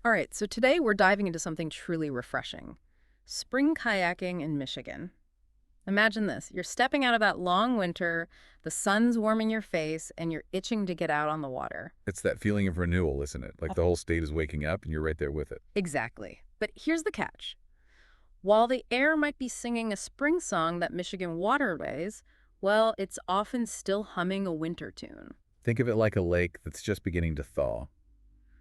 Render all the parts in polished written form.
All right, so today we're diving into something truly refreshing. Spring kayaking in Michigan. Imagine this. You're stepping out of that long winter, the sun's warming your face, and you're itching to get out on the water. It's that feeling of renewal, isn't it? Like the whole state is waking up and you're right there with it. Exactly. But here's the catch. While the air might be singing a spring song that Michigan waterways, well, it's often still humming a winter tune. Think of it like a lake that's just beginning to thaw,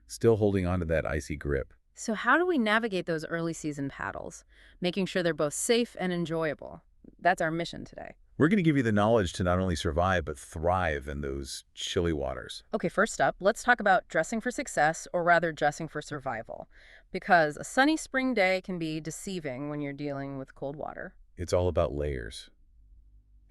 still holding on to that icy grip. So how do we navigate those early season paddles, making sure they're both safe and enjoyable? That's our mission today. We're going to give you the knowledge to not only survive, but thrive in those chilly waters. Okay, first up, let's talk about dressing for success, or rather dressing for survival. Because a sunny spring day can be deceiving when you're dealing with cold water. It's all about layers,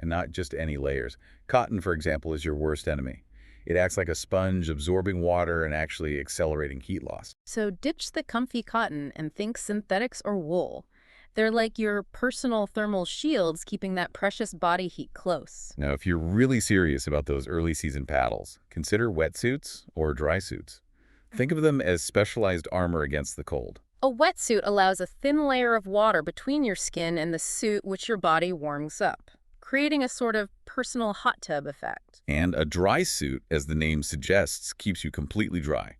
and not just any layers. Cotton, for example, is your worst enemy. It acts like a sponge, absorbing water and actually accelerating heat loss. So ditch the comfy cotton and think synthetics or wool. They're like your personal thermal shields keeping that precious body heat close. Now, if you're really serious about those early season paddles, consider wetsuits or dry suits. Think of them as specialized armor against the cold. A wetsuit allows a thin layer of water between your skin and the suit which your body warms up, creating a sort of personal hot tub effect. And a dry suit, as the name suggests, keeps you completely dry.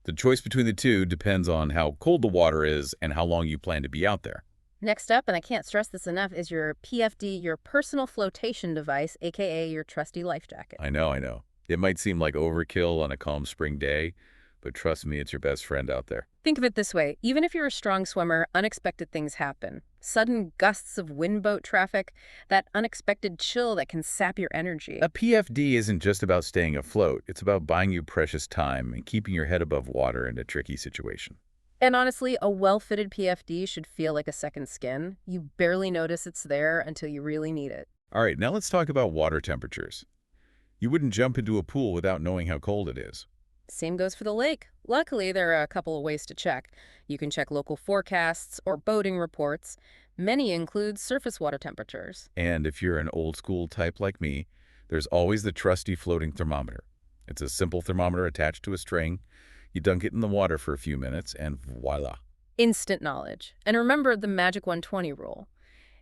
The choice between the two depends on how cold the water is and how long you plan to be out there. Next up, and I can't stress this enough, is your PFD, your personal flotation device, aka your trusty life jacket. I know, I know. It might seem like overkill on a calm spring day, but trust me, it's your best friend out there. Think of it this way. Even if you're a strong swimmer, unexpected things happen. Sudden gusts of wind boat traffic, that unexpected chill that can sap your energy. A PFD isn't just about staying afloat. It's about buying you precious time and keeping your head above water in a tricky situation. And honestly, a well-fitted PFD should feel like a second skin. You barely notice it's there until you really need it. All right, now let's talk about water temperatures. You wouldn't jump into a pool without knowing how cold it is. Same goes for the lake. Luckily, there are a couple of ways to check. You can check local forecasts or boating reports. Many include surface water temperatures. And if you're an old school type like me, there's always the trusty floating thermometer. It's a simple thermometer attached to a string. You dunk it in the water for a few minutes and voila. Instant knowledge. And remember the magic 120 rule.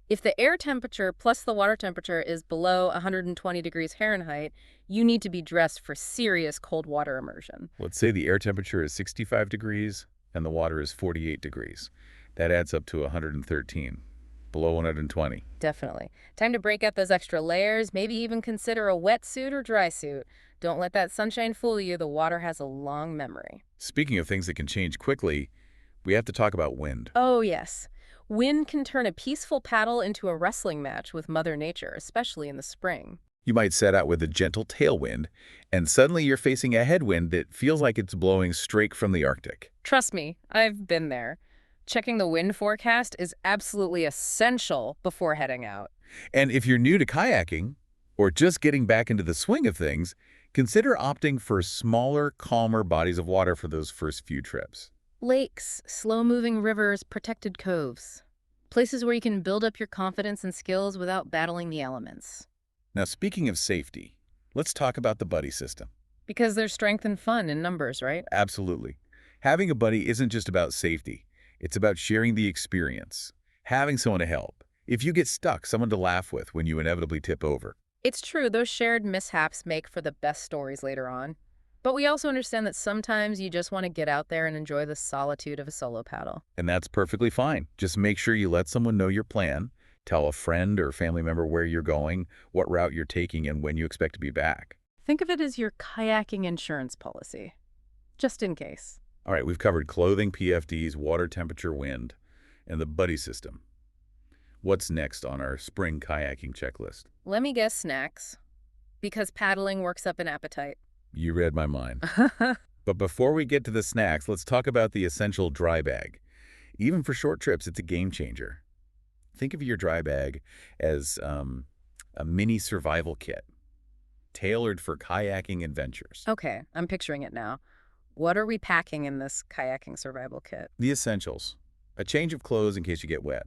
If the air temperature plus the water temperature is below 120 degrees Fahrenheit, you need to be dressed for serious cold water immersion. Let's say the air temperature is 65 degrees and the water is 48 degrees. That adds up to 113, below 120. Definitely. Time to break out those extra layers, maybe even consider a wetsuit or dry suit. Don't let that sunshine fool you, the water has a long memory. Speaking of things that can change quickly, we have to talk about wind. Oh, yes. Wind can turn a peaceful paddle into a wrestling match with Mother Nature, especially in the spring. You might set out with a gentle tailwind, and suddenly you're facing a headwind that feels like it's blowing straight from the Arctic. Trust me, I've been there. Checking the wind forecast is absolutely essential before heading out. And if you're new to kayaking, or just getting back into the swing of things, consider opting for smaller, calmer bodies of water for those first few trips. Lakes, slow-moving rivers, protected coves. Places where you can build up your confidence and skills without battling the elements. Now, speaking of safety, let's talk about the buddy system. Because there's strength and fun in numbers, right? Absolutely. Having a buddy isn't just about safety. It's about sharing the experience, having someone to help. If you get stuck, someone to laugh with when you inevitably tip over. It's true, those shared mishaps make for the best stories later on. But we also understand that sometimes you just want to get out there and enjoy the solitude of a solo paddle. And that's perfectly fine. Just make sure you let someone know your plan, tell a friend or family member where you're going, what route you're taking, and when you expect to be back. Think of it as your kayaking insurance policy, just in case. All right, we've covered clothing, PFDs, water temperature, wind, and the buddy system. What's next on our spring kayaking checklist? Let me guess, snacks. Because paddling works up an appetite. You read my mind. But before we get to the snacks, let's talk about the essential dry bag. Even for short trips, it's a game changer. Think of your dry bag as a mini survival kit, tailored for kayaking adventures. Okay, I'm picturing it now. What are we packing in this kayaking survival kit? The essentials. A change of clothes in case you get wet.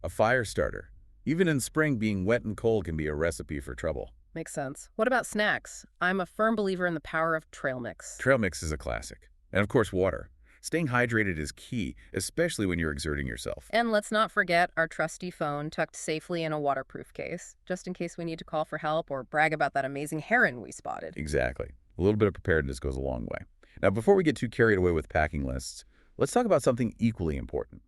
A fire starter. Even in spring, being wet and cold can be a recipe for trouble. Makes sense. What about snacks? I'm a firm believer in the power of trail mix. Trail mix is a classic. And of course, water. Staying hydrated is key, especially when you're exerting yourself. And let's not forget our trusty phone tucked safely in a waterproof case, just in case we need to call for help or brag about that amazing heron we spotted. Exactly. A little bit of preparedness goes a long way. Now, before we get too carried away with packing lists, let's talk about something equally important.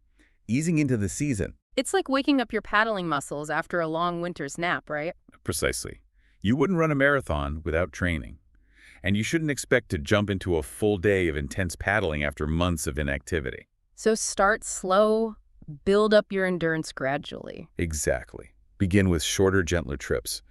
Easing into the season. It's like waking up your paddling muscles after a long winter's nap, right? Precisely. You wouldn't run a marathon without training. And you shouldn't expect to jump into a full day of intense paddling after months of inactivity. So start slow, build up your endurance gradually. Exactly. Begin with shorter, gentler trips.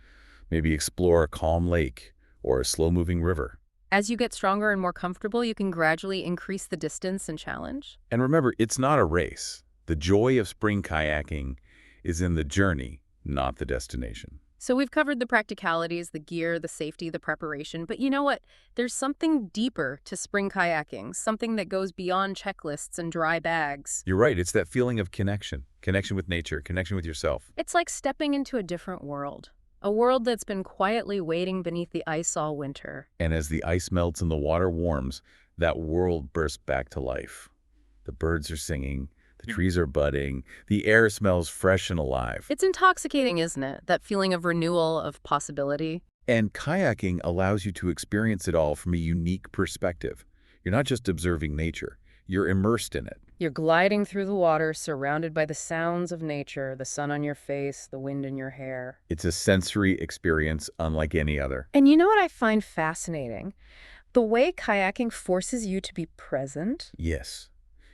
Maybe explore a calm lake or a slow-moving river. As you get stronger and more comfortable, you can gradually increase the distance and challenge. And remember, it's not a race. The joy of spring kayaking is in the journey, not the destination. So we've covered the practicalities, the gear, the safety, the preparation, but you know what? There's something deeper to spring kayaking, something that goes beyond checklists and dry bags. You're right. It's that feeling of connection. Connection with nature, connection with yourself. It's like stepping into a different world, a world that's been quietly waiting beneath the ice all winter. And as the ice melts and the water warms, that world bursts back to life. The birds are singing. The trees are budding. The air smells fresh and alive. It's intoxicating, isn't it? That feeling of renewal, of possibility. And kayaking allows you to experience it all from a unique perspective. You're not just observing nature. You're immersed in it. You're gliding through the water, surrounded by the sounds of nature, the sun on your face, the wind in your hair. It's a sensory experience unlike any other. And you know what I find fascinating? The way kayaking forces you to be present. Yes.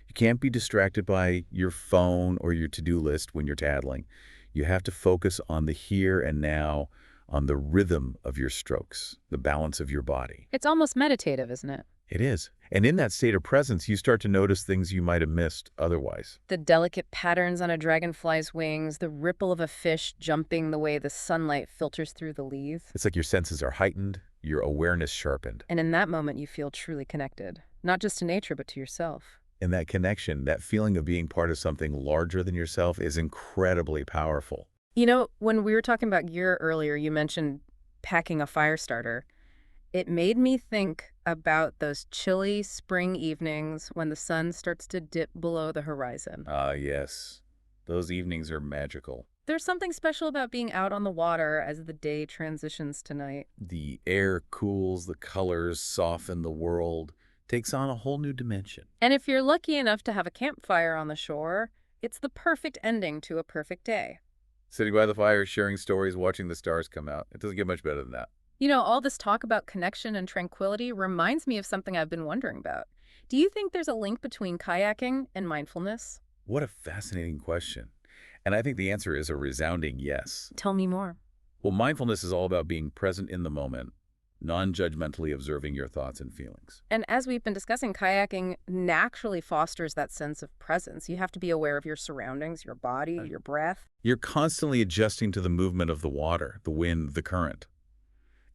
You can't be distracted by your phone or your to-do list when you're paddling. You have to focus on the here and now, on the rhythm of your strokes, the balance of your body. It's almost meditative, isn't it? It is. And in that state of presence, you start to notice things you might have missed otherwise. The delicate patterns on a dragonfly's wings, the ripple of a fish jumping the way the sunlight filters through the leaves. It's like your senses are heightened, your awareness sharpened. And in that moment, you feel truly connected, not just to nature, but to yourself. And that connection, that feeling of being part of something larger than yourself is incredibly powerful. You know, when we were talking about gear earlier, you mentioned packing a fire starter. It made me think about those chilly spring evenings when the sun starts to dip below the horizon. Ah, yes. Those evenings are magical. There's something special about being out on the water as the day transitions to night. The air cools, the colors soften, the world takes on a whole new dimension. And if you're lucky enough to have a campfire on the shore, it's the perfect ending to a perfect day. Sitting by the fire, sharing stories, watching the stars come out. It doesn't get much better than that. You know, all this talk about connection and tranquility reminds me of something I've been wondering about. Do you think there's a link between kayaking and mindfulness? What a fascinating question. And I think the answer is a resounding yes. Tell me more. Well, mindfulness is all about being present in the moment, non-judgmentally observing your thoughts and feelings. And as we've been discussing, kayaking naturally fosters that sense of presence. You have to be aware of your surroundings, your body, your breath. You're constantly adjusting to the movement of the water, the wind, the current.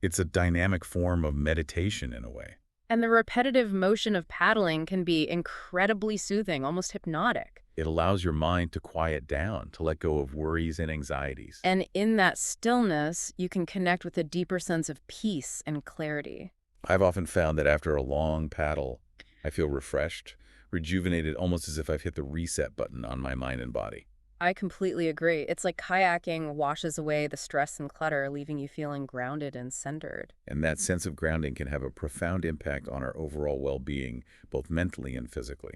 It's a dynamic form of meditation in a way. And the repetitive motion of paddling can be incredibly soothing, almost hypnotic. It allows your mind to quiet down, to let go of worries and anxieties. And in that stillness, you can connect with a deeper sense of peace and clarity. I've often found that after a long paddle, I feel refreshed, rejuvenated, almost as if I've hit the reset button on my mind and body. I completely agree. It's like kayaking washes away the stress and clutter, leaving you feeling grounded and centered. And that sense of grounding can have a profound impact on our overall well-being, both mentally and physically.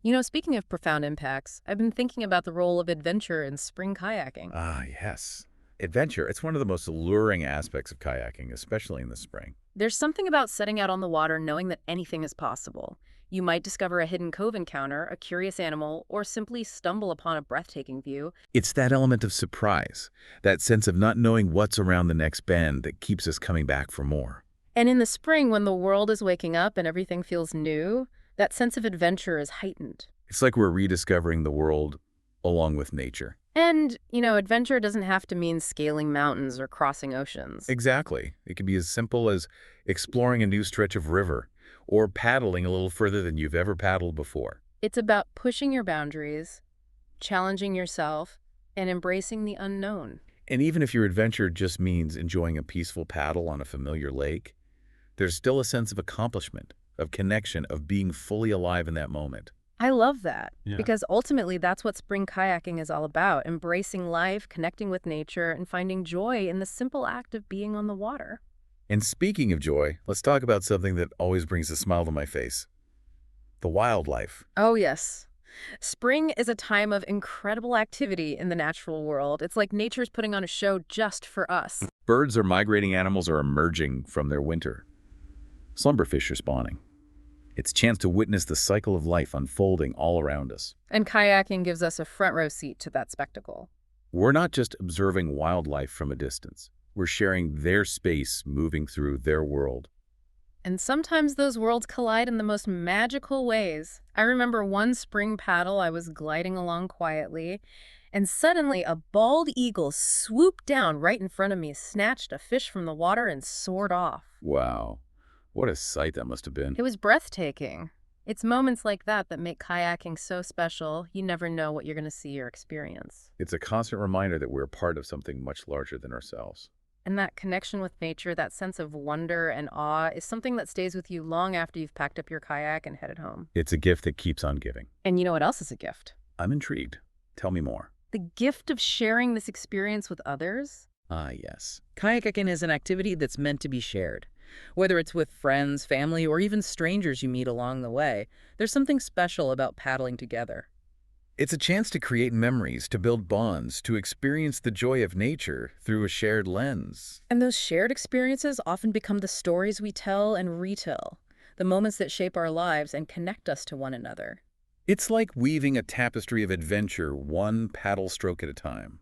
You know, speaking of profound impacts, I've been thinking about the role of adventure in spring kayaking. Ah, yes. Adventure, it's one of the most alluring aspects of kayaking, especially in the spring. There's something about setting out on the water knowing that anything is possible. You might discover a hidden cove encounter, a curious animal, or simply stumble upon a breathtaking view. It's that element of surprise, that sense of not knowing what's around the next bend that keeps us coming back for more. And in the spring, when the world is waking up and everything feels new, that sense of adventure is heightened. It's like we're rediscovering the world along with nature. And, you know, adventure doesn't have to mean scaling mountains or crossing oceans. Exactly. It can be as simple as exploring a new stretch of river or paddling a little further than you've ever paddled before. It's about pushing your boundaries, challenging yourself, and embracing the unknown. And even if your adventure just means enjoying a peaceful paddle on a familiar lake, there's still a sense of accomplishment, of connection, of being fully alive in that moment. I love that Yeah. because ultimately that's what spring kayaking is all about, embracing life, connecting with nature, and finding joy in the simple act of being on the water. And speaking of joy, let's talk about something that always brings a smile to my face. The wildlife. Oh, yes. Spring is a time of incredible activity in the natural world. It's like nature's putting on a show just for us. Birds or migrating animals are emerging from their winter. Slumberfish are spawning. It's a chance to witness the cycle of life unfolding all around us. And kayaking gives us a front row seat to that spectacle. We're not just observing wildlife from a distance. We're sharing their space moving through their world. And sometimes those worlds collide in the most magical ways. I remember one spring paddle, I was gliding along quietly, and suddenly a bald eagle swooped down right in front of me, snatched a fish from the water, and soared off. Wow, what a sight that must have been. It was breathtaking. It's moments like that that make kayaking so special. You never know what you're going to see or experience. It's a constant reminder that we're part of something much larger than ourselves. And that connection with nature, that sense of wonder and awe, is something that stays with you long after you've packed up your kayak and headed home. It's a gift that keeps on giving. And you know what else is a gift? I'm intrigued. Tell me more. The gift of sharing this experience with others. Ah, yes. Kayaking is an activity that's meant to be shared. Whether it's with friends, family, or even strangers you meet along the way, there's something special about paddling together. It's a chance to create memories, to build bonds, to experience the joy of nature through a shared lens. And those shared experiences often become the stories we tell and retell, the moments that shape our lives and connect us to one another. It's like weaving a tapestry of adventure, one paddle stroke at a time.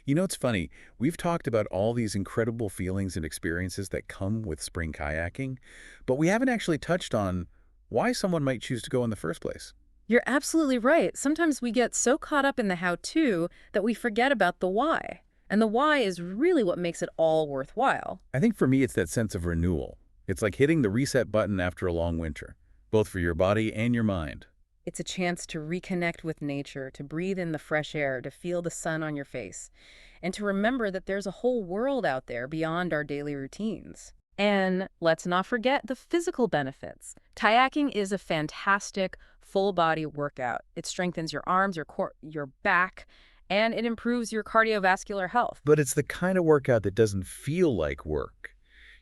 You know, it's funny. We've talked about all these incredible feelings and experiences that come with spring kayaking, but we haven't actually touched on why someone might choose to go in the first place. You're absolutely right. Sometimes we get so caught up in the how-to that we forget about the why. And the why is really what makes it all worthwhile. I think for me, it's that sense of renewal. It's like hitting the reset button after a long winter, both for your body and your mind. It's a chance to reconnect with nature, to breathe in the fresh air, to feel the sun on your face, and to remember that there's a whole world out there beyond our daily routines. And let's not forget the physical benefits. Kayaking is a fantastic full-body workout. It strengthens your arms, your core, your back, and it improves your cardiovascular health. But it's the kind of workout that doesn't feel like work.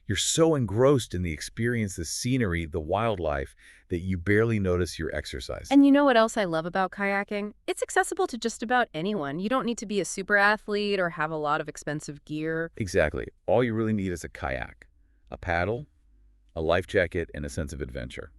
You're so engrossed in the experience, the scenery, the wildlife, that you barely notice your exercise. And you know what else I love about kayaking? It's accessible to just about anyone. You don't need to be a super athlete or have a lot of expensive gear. Exactly. All you really need is a kayak, a paddle, a life jacket, and a sense of adventure.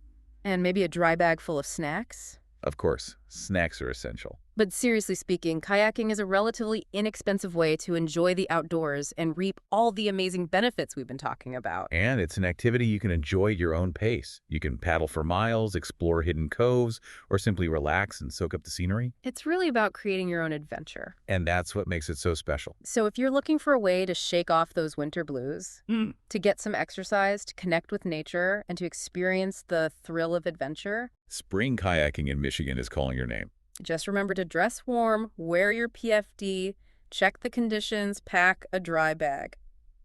And maybe a dry bag full of snacks. Of course, snacks are essential. But seriously speaking, kayaking is a relatively inexpensive way to enjoy the outdoors and reap all the amazing benefits we've been talking about. And it's an activity you can enjoy at your own pace. You can paddle for miles, explore hidden coves, or simply relax and soak up the scenery. It's really about creating your own adventure. And that's what makes it so special. So if you're looking for a way to shake off those winter blues, to get some exercise, to connect with nature, and to experience the thrill of adventure, Spring kayaking in Michigan is calling your name. just remember to dress warm, wear your PFD, check the conditions, pack a dry bag.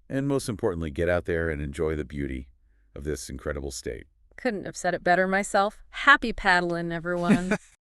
And most importantly, get out there and enjoy the beauty of this incredible state. Couldn't have said it better myself. Happy paddling, everyone.